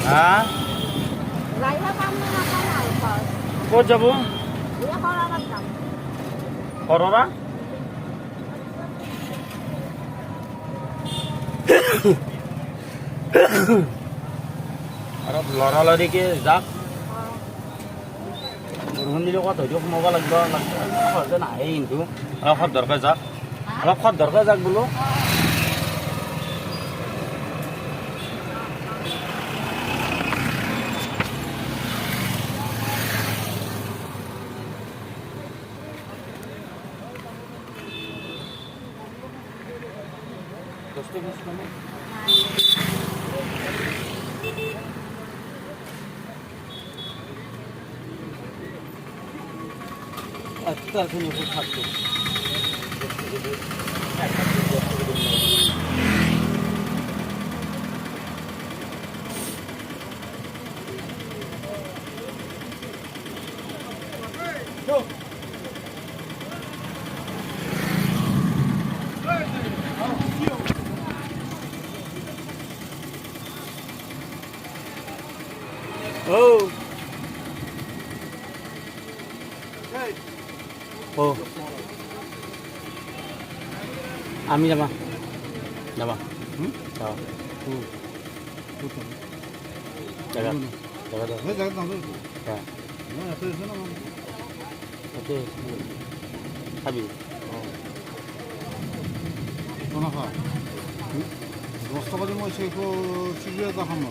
হা ক'ত যাব কৰৰা অলপ লৰালৰিকে যাক বৰষুণ দিলে ক'ত হয়তো সোমাব লাগিব সহজে নাহে কিন্তু অলপ খৰধৰকৈ যাক অলপ খৰধৰকৈ যাক বোলো আচ্ছা তুমি থাকতো Oh. Oh. Ami যাবা যাবা যাও জায়গা জায়গা দাও জায়গা দাও হ্যাঁ না এত এসে না ওকে খাবি কোন খা 10 টাকা দিয়ে মই সেকো সিগারেট খাম না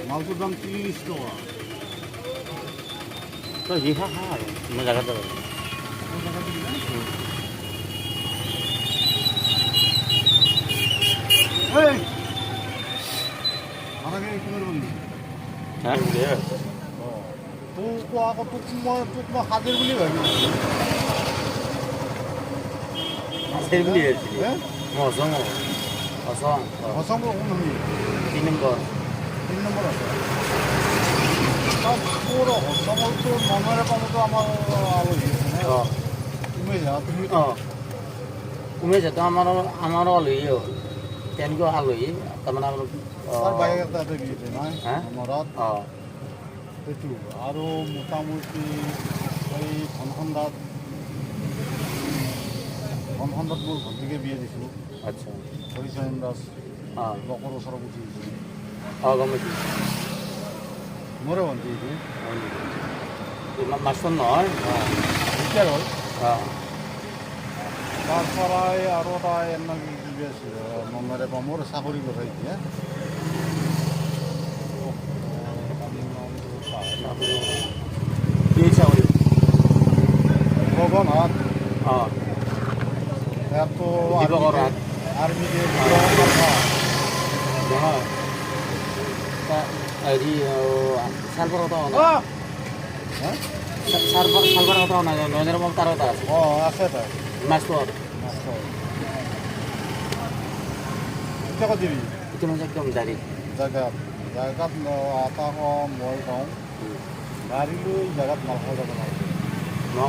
মালটোর দাম 30 টাকা তো জি খা খা মই জায়গা দাও এই আমাকে কি করবি হ্যাঁ তো কো আক তো হাজার বলি ভাবি হাজার বলি আছে হ্যাঁ মসং মসং মসং কোন নামি 3 নম্বর আছে সব পুরো সমস্ত মনের পামতো আমার আলোচনা হ্যাঁ তুমি যা তো আমার আলোই তেনেক আলোই তাৰমানে সেইটো আৰু মোটামুটি এই ধনখন্দাত মোৰ ভণ্টিকে বিয়া দিছিলোঁ আচ্ছা হৰিচৰণ দাস লোকৰ ওচৰত উঠি দিছিলোঁ গম পাইছোঁ মোৰে ভণ্টি এইটো মাষ্টৰ নহয় ৰিটায়াৰ হ'ল তাৰ পৰাই আৰু এটা এনে আছে মনৰে পৰা মোৰ চাকৰি কৰে এতিয়া কি চাকৰি গগনহাট ইয়াতো আৰ্মিতে নহয় হেৰি চালপাৰ কথা চালপাৰ কথা নাই নৰেন্দ্ৰ মোদী তাৰ এটা আছে আছে তাৰ মাষ্টৰ কেতিয়া দিবি এতিয়া মানে একদম ডাইৰেক্ট জাগাত এটা মই কওঁ গাড়ী লৈ জাগাত মালখাব যাব লাগে মই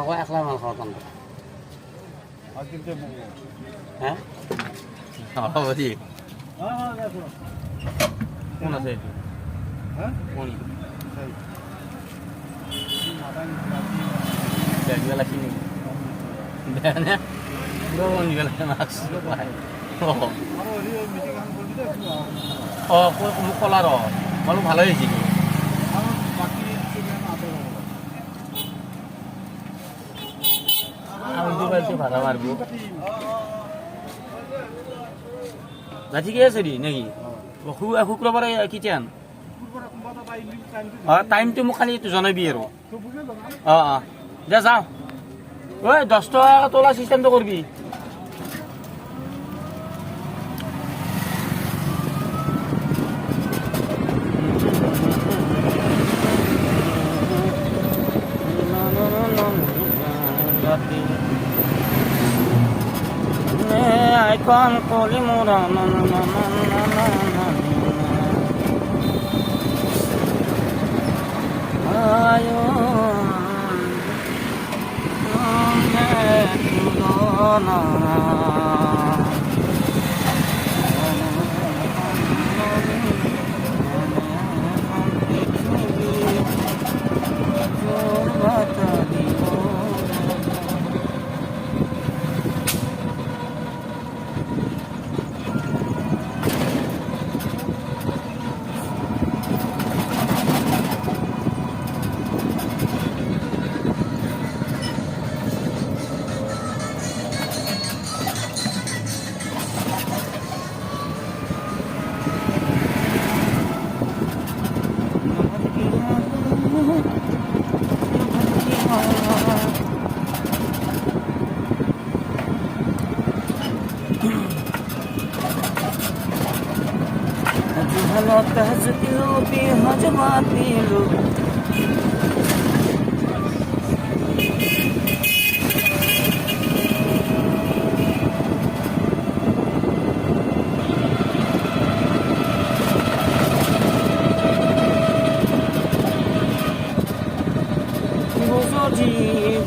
কওঁ একলা মাল খাব টান হে হ'ব দি কোন আছে এইটো কোন বেগবেলা খিনি বেয়া নে পুৰা মাস্ক মোক কলা ৰ মই ভালে হৈছে কি আমি পাইছো ভাড়া মাৰবো ঠিকে আছে দি নাকি শুক্ৰবাৰে কিতিয়ান টাইমটো মোক খালি জনাবি আৰু দে যাওঁ ঐ 10 টকা তোলা চিষ্টেমটো কৰিবি kan kolimura na na na na na na na ayun na Halat tahzilo bi hajmatilu Gozoji